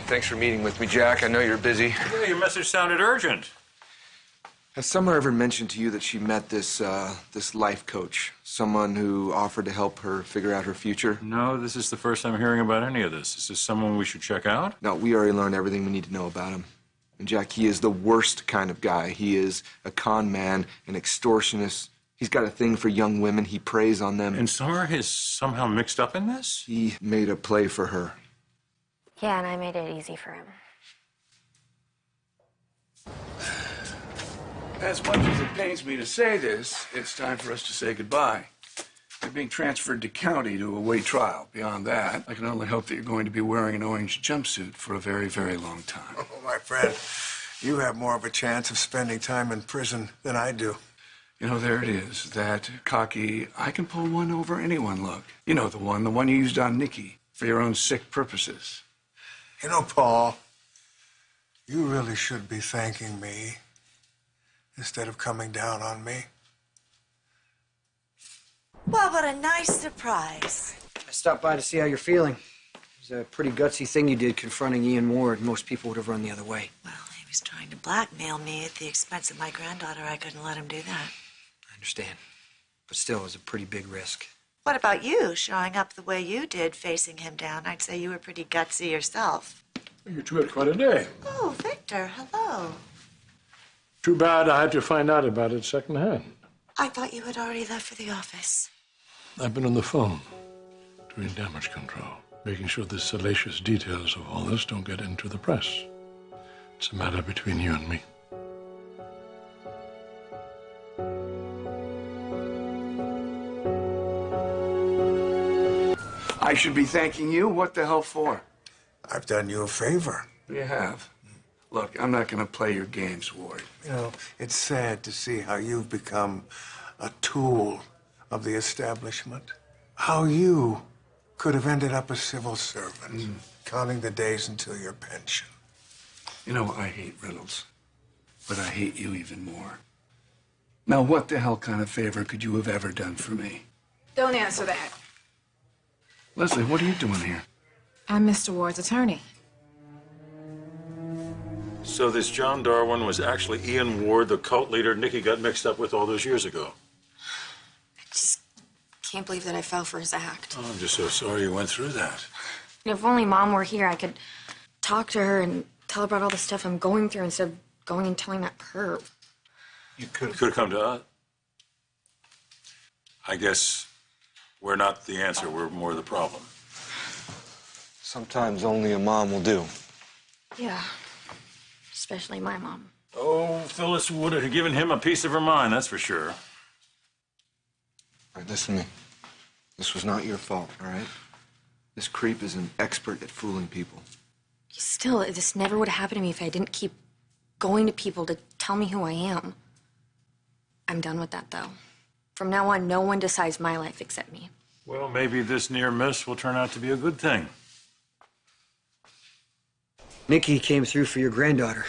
Thanks for meeting with me, Jack. I know you're busy. Yeah, your message sounded urgent. Has Summer ever mentioned to you that she met this life coach? Someone who offered to help her figure out her future? No, this is the first I'm hearing about any of this. Is this someone we should check out? No, we already learned everything we need to know about him. And Jack, he is the worst kind of guy. He is a con man, an extortionist. He's got a thing for young women. He preys on them. And Summer is somehow mixed up in this? He made a play for her. Yeah, and I made it easy for him. As much as it pains me to say this, it's time for us to say goodbye. You're being transferred to county to await trial. Beyond that, I can only hope that you're going to be wearing an orange jumpsuit for a very, very long time. Oh, my friend, you have more of a chance of spending time in prison than I do. You know, there it is, that cocky, I can pull one over anyone look. You know the one you used on Nikki for your own sick purposes. You know, Paul, you really should be thanking me instead of coming down on me. Well, what a nice surprise. I stopped by to see how you're feeling. It was a pretty gutsy thing you did confronting Ian Ward. Most people would have run the other way. Well, he was trying to blackmail me at the expense of my granddaughter. I couldn't let him do that. I understand. But still, it was a pretty big risk. What about you, showing up the way you did, facing him down? I'd say you were pretty gutsy yourself. You two had quite a day. Oh, Victor, hello. Too bad I had to find out about it secondhand. I thought you had already left for the office. I've been on the phone doing damage control, making sure the salacious details of all this don't get into the press. It's a matter between you and me. I should be thanking you? What the hell for? I've done you a favor. You have. Look, I'm not going to play your games, Ward. You know, it's sad to see how you've become a tool of the establishment. How you could have ended up a civil servant, counting the days until your pension. You know, I hate riddles, but I hate you even more. Now, what the hell kind of favor could you have ever done for me? Don't answer that. Leslie, what are you doing here? I'm Mr. Ward's attorney. So this John Darwin was actually Ian Ward, the cult leader Nikki got mixed up with all those years ago. I just can't believe that I fell for his act. Oh, I'm just so sorry you went through that. If only Mom were here, I could talk to her and tell her about all the stuff I'm going through instead of going and telling that perv. You could have come to us. I guess we're not the answer, we're more the problem. Sometimes only a mom will do. Yeah, especially my mom. Oh, Phyllis would have given him a piece of her mind, that's for sure. All right, listen to me. This was not your fault, all right? This creep is an expert at fooling people. Still, this never would have happened to me if I didn't keep going to people to tell me who I am. I'm done with that, though. From now on, no one decides my life except me. Well, maybe this near miss will turn out to be a good thing. Nikki came through for your granddaughter.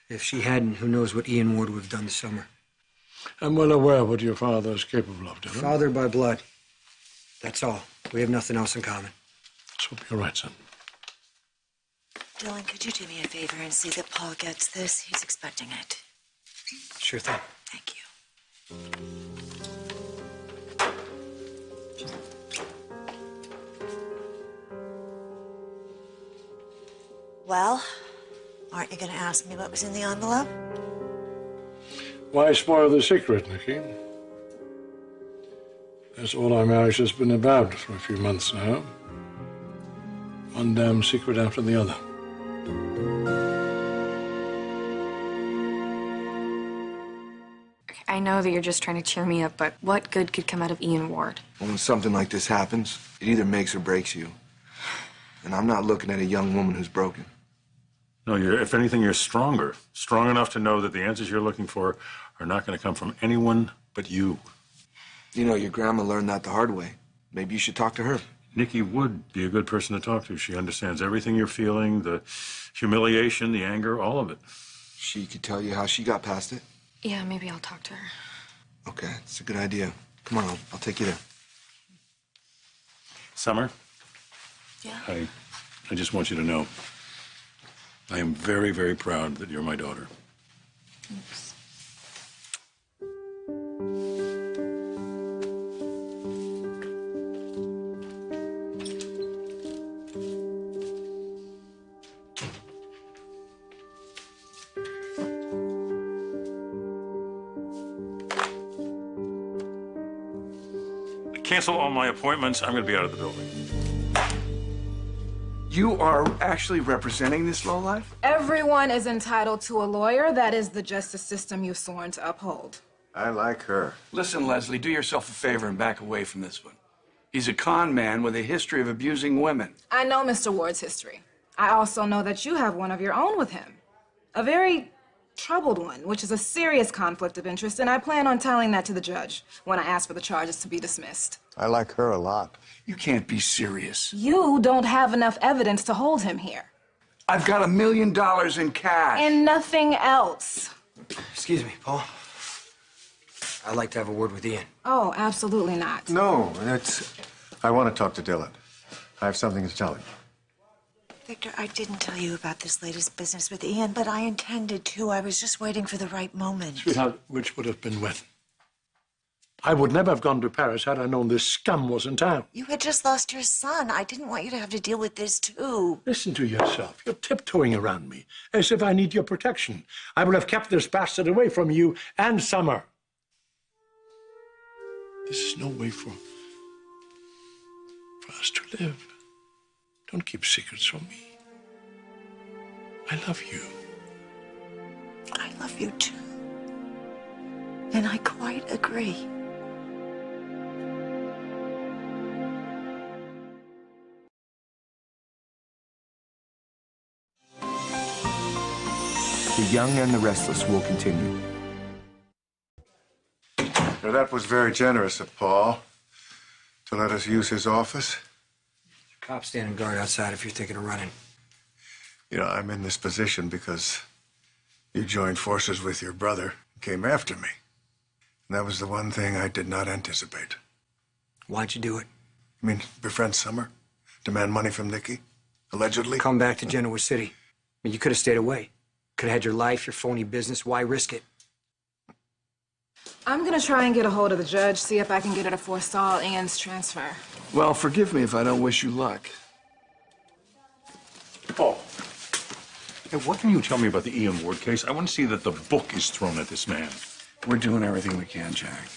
If she hadn't, who knows what Ian Ward would have done this summer. I'm well aware of what your father is capable of, Dylan. Father by blood. That's all. We have nothing else in common. Let's hope you're right, son. Dylan, could you do me a favor and see that Paul gets this? He's expecting it. Sure thing. Thank you. Well, aren't you going to ask me what was in the envelope? Why spoil the secret, Nikki? That's all our marriage has been about for a few months now. One damn secret after the other. I know that you're just trying to cheer me up, but what good could come out of Ian Ward? Well, when something like this happens, it either makes or breaks you. And I'm not looking at a young woman who's broken. No, if anything, you're stronger. Strong enough to know that the answers you're looking for are not going to come from anyone but you. You know, your grandma learned that the hard way. Maybe you should talk to her. Nikki would be a good person to talk to. She understands everything you're feeling, the humiliation, the anger, all of it. She could tell you how she got past it. Yeah, maybe I'll talk to her. Okay, it's a good idea. Come on, I'll take you there. Summer, Yeah? I just want you to know, I am very, very proud that you're my daughter. Cancel all my appointments. I'm going to be out of the building. You are actually representing this lowlife? Everyone is entitled to a lawyer. That is the justice system you've sworn to uphold. I like her. Listen, Leslie, do yourself a favor and back away from this one. He's a con man with a history of abusing women. I know Mr. Ward's history. I also know that you have one of your own with him. A very troubled one, which is a serious conflict of interest, and I plan on telling that to the judge when I ask for the charges to be dismissed. I like her a lot. You can't be serious. You don't have enough evidence to hold him here. I've got $1 million in cash. And nothing else. Excuse me, Paul. I'd like to have a word with Ian. Oh, absolutely not. No, I want to talk to Dylan. I have something to tell him. Victor, I didn't tell you about this latest business with Ian, but I intended to. I was just waiting for the right moment. Sweetheart, which would have been when? I would never have gone to Paris had I known this scum was in town. You had just lost your son. I didn't want you to have to deal with this, too. Listen to yourself. You're tiptoeing around me as if I need your protection. I would have kept this bastard away from you and Summer. This is no way for us to live. Don't keep secrets from me. I love you. I love you, too. And I quite agree. The Young and the Restless will continue. Now, that was very generous of Paul to let us use his office. Cops standing guard outside if you're thinking of running. You know, I'm in this position because you joined forces with your brother and came after me. And that was the one thing I did not anticipate. Why'd you do it? You mean befriend Summer? Demand money from Nikki? Allegedly? Come back to Genoa City. I mean, you could have stayed away. Could have had your life, your phony business. Why risk it? I'm gonna try and get a hold of the judge, see if I can get her to forestall Ian's transfer. Well, forgive me if I don't wish you luck. Paul, hey, what can you tell me about the Ian Ward case? I want to see that the book is thrown at this man. We're doing everything we can, Jack.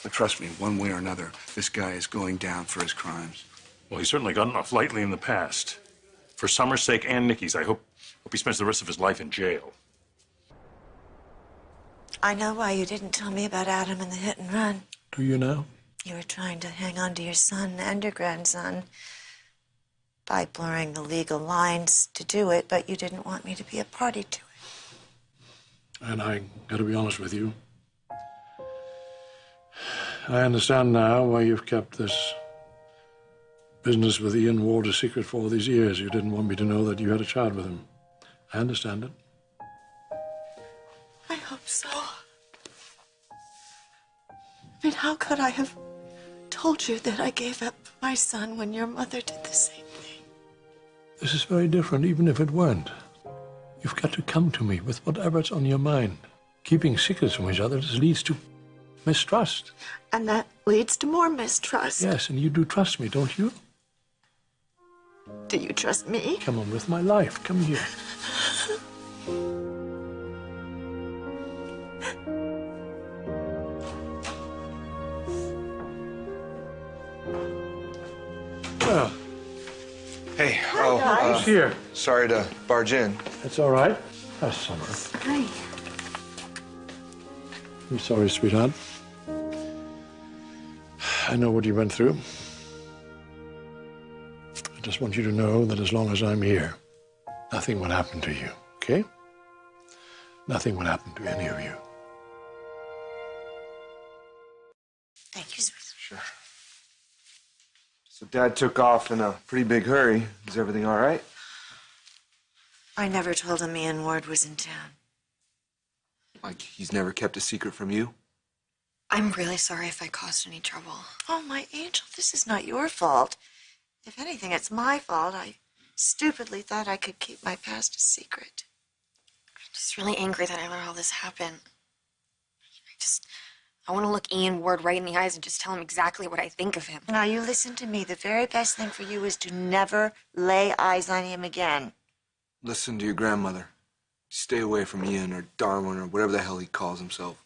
But trust me, one way or another, this guy is going down for his crimes. Well, he's certainly gotten off lightly in the past. For Summer's sake and Nikki's, I hope he spends the rest of his life in jail. I know why you didn't tell me about Adam and the hit and run. Do you now? You were trying to hang on to your son and your grandson by blurring the legal lines to do it, but you didn't want me to be a party to it. And I gotta be honest with you. I understand now why you've kept this business with Ian Ward a secret for all these years. You didn't want me to know that you had a child with him. I understand it. I hope so. I mean, how could I have told you that I gave up my son when your mother did the same thing? This is very different, even if it weren't. You've got to come to me with whatever's on your mind. Keeping secrets from each other just leads to mistrust. And that leads to more mistrust. Yes, and you do trust me, don't you? Do you trust me? Come on with my life. Come here. Well, Hey, who's here? sorry to barge in. It's all right. That's Summer. Hi. I'm sorry, sweetheart. I know what you went through. I just want you to know that as long as I'm here, nothing will happen to you, okay? Nothing will happen to any of you. Thank you, sweetie. Sure. So Dad took off in a pretty big hurry. Is everything all right? I never told him Ian Ward was in town. Like he's never kept a secret from you? I'm really sorry if I caused any trouble. Oh, my angel, this is not your fault. If anything, it's my fault. I stupidly thought I could keep my past a secret. I'm just really angry that I let all this happen. I want to look Ian Ward right in the eyes and just tell him exactly what I think of him. Now, you listen to me. The very best thing for you is to never lay eyes on him again. Listen to your grandmother. Stay away from Ian or Darwin or whatever the hell he calls himself.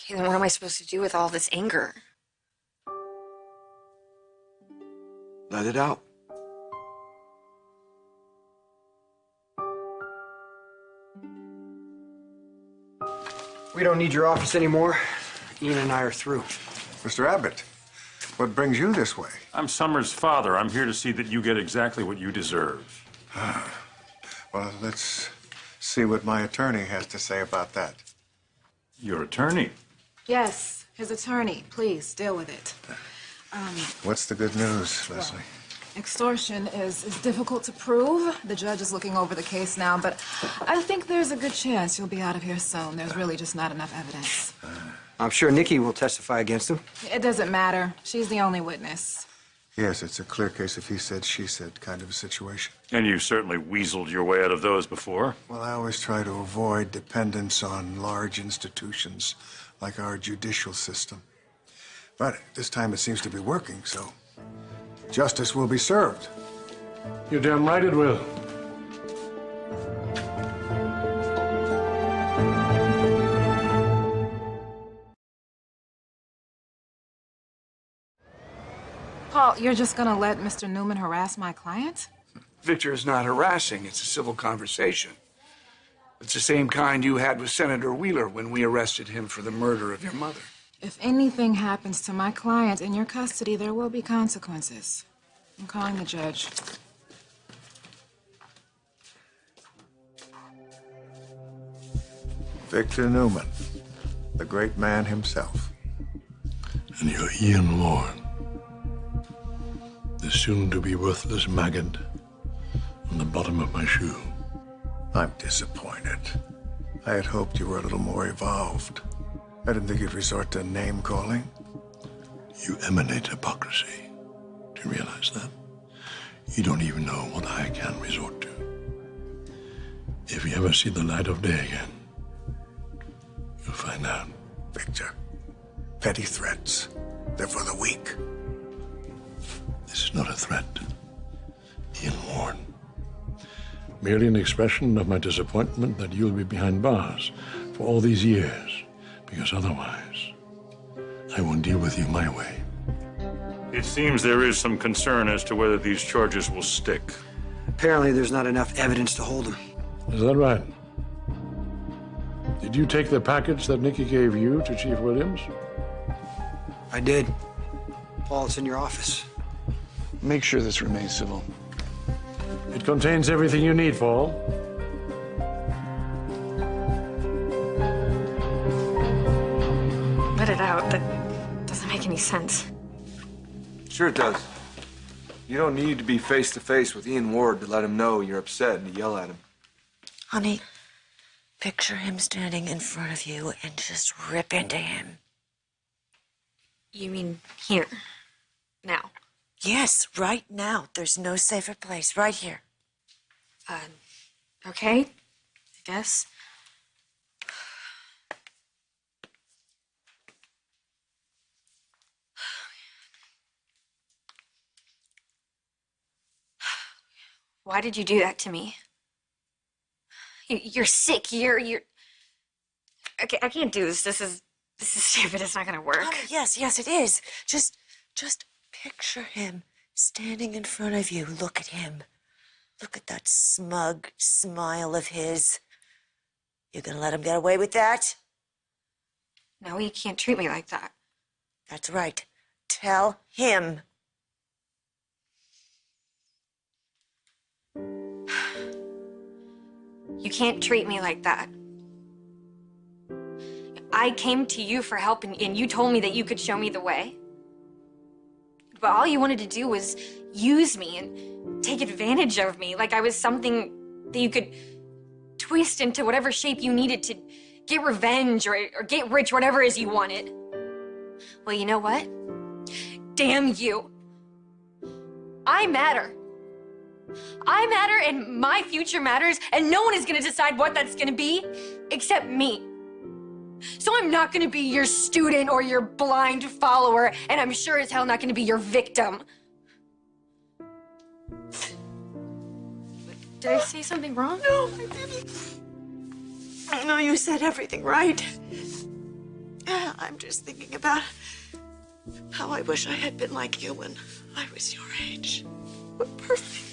Okay, then what am I supposed to do with all this anger? Let it out. We don't need your office anymore. Ian and I are through. Mr. Abbott, what brings you this way? I'm Summer's father. I'm here to see that you get exactly what you deserve. Well, let's see what my attorney has to say about that. Your attorney? Yes, his attorney. Please, deal with it. What's the good news, Leslie? Extortion is difficult to prove. The judge is looking over the case now, but I think there's a good chance you'll be out of here soon. There's really just not enough evidence. I'm sure Nikki will testify against him. It doesn't matter. She's the only witness. Yes, it's a clear case of he said, she said kind of a situation. And you certainly weaseled your way out of those before. Well, I always try to avoid dependence on large institutions like our judicial system. But this time it seems to be working, so justice will be served. You're damn right it will. Paul, you're just gonna let Mr. Newman harass my client? Victor is not harassing. It's a civil conversation. It's the same kind you had with Senator Wheeler when we arrested him for the murder of your mother. If anything happens to my client in your custody, there will be consequences. I'm calling the judge. Victor Newman, the great man himself. And you're Ian Ward, the soon-to-be worthless maggot on the bottom of my shoe. I'm disappointed. I had hoped you were a little more evolved. I didn't think you'd resort to name-calling. You emanate hypocrisy. Do you realize that? You don't even know what I can resort to. If you ever see the light of day again, you'll find out. Victor, petty threats. They're for the weak. This is not a threat, Ian Ward. Merely an expression of my disappointment that you'll be behind bars for all these years, because otherwise, I won't deal with you my way. It seems there is some concern as to whether these charges will stick. Apparently, there's not enough evidence to hold him. Is that right? Did you take the package that Nikki gave you to Chief Williams? I did. Paul, it's in your office. Make sure this remains civil. It contains everything you need, Paul. Let it out. That doesn't make any sense. Sure it does. You don't need to be face-to-face with Ian Ward to let him know you're upset and to yell at him. Honey, picture him standing in front of you and just rip into him. You mean here? Now? Yes, right now. There's no safer place. Right here. Okay. I guess. Why did you do that to me? You're sick. You're. Okay, I can't do this. This is stupid. It's not gonna work. Honey, yes, it is. Just picture him standing in front of you. Look at him. Look at that smug smile of his. You gonna let him get away with that? No, you can't treat me like that. That's right. Tell him. You can't treat me like that. I came to you for help, and you told me that you could show me the way. But all you wanted to do was use me and take advantage of me, like I was something that you could twist into whatever shape you needed to get revenge or get rich, whatever it is you wanted. Well, you know what? Damn you. I matter. I matter and my future matters, and no one is gonna decide what that's gonna be except me. So I'm not gonna be your student or your blind follower, and I'm sure as hell not gonna be your victim. Did I say something wrong? No, I didn't. No, you said everything right. I'm just thinking about how I wish I had been like you when I was your age. We're perfect.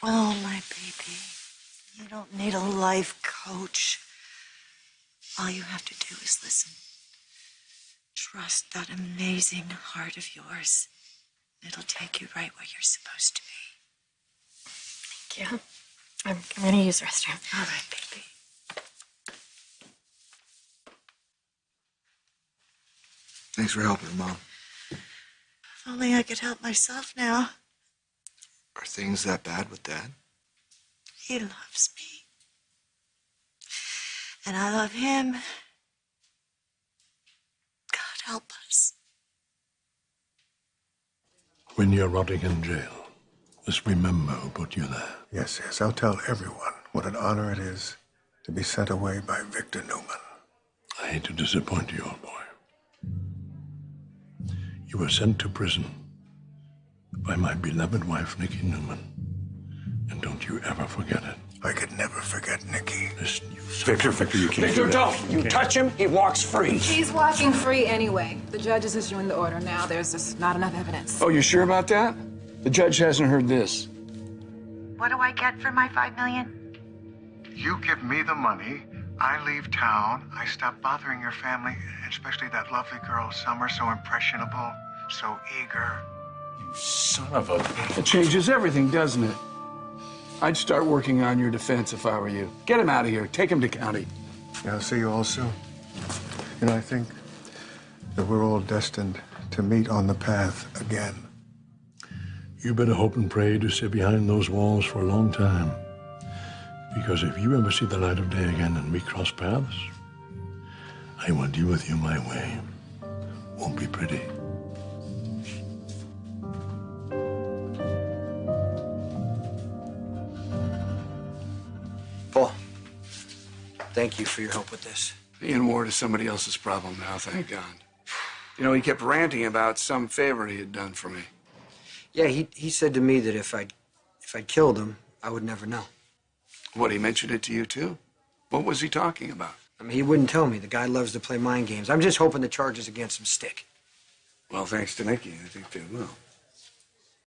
Oh, my baby. You don't need a life coach. All you have to do is listen. Trust that amazing heart of yours. It'll take you right where you're supposed to be. Thank you. I'm gonna use the restroom. All right, baby. Thanks for helping, Mom. If only I could help myself now. Are things that bad with Dad? He loves me. And I love him. God help us. When you're rotting in jail, just remember who put you there. Yes, yes, I'll tell everyone what an honor it is to be sent away by Victor Newman. I hate to disappoint you, old boy. You were sent to prison by my beloved wife, Nikki Newman. And don't you ever forget it. I could never forget Nikki. Listen, you Victor, you can't do Victor, that. don't! You touch him, he walks free. He's walking free anyway. The judge is issuing the order now. There's just not enough evidence. Oh, you sure about that? The judge hasn't heard this. What do I get for my $5 million? You give me the money, I leave town, I stop bothering your family, especially that lovely girl, Summer, so impressionable, so eager. Son of a... It changes everything, doesn't it? I'd start working on your defense if I were you. Get him out of here. Take him to county. Yeah, I'll see you all soon. You know, I think that we're all destined to meet on the path again. You better hope and pray to sit behind those walls for a long time. Because if you ever see the light of day again and we cross paths, I will deal with you my way. Won't be pretty. Paul, thank you for your help with this. Ian Ward is somebody else's problem now, thank God. You know, he kept ranting about some favor he had done for me. Yeah, he said to me that if I'd killed him, I would never know. What, he mentioned it to you too? What was he talking about? I mean, he wouldn't tell me. The guy loves to play mind games. I'm just hoping the charges against him stick. Well, thanks to Nicky, I think they will.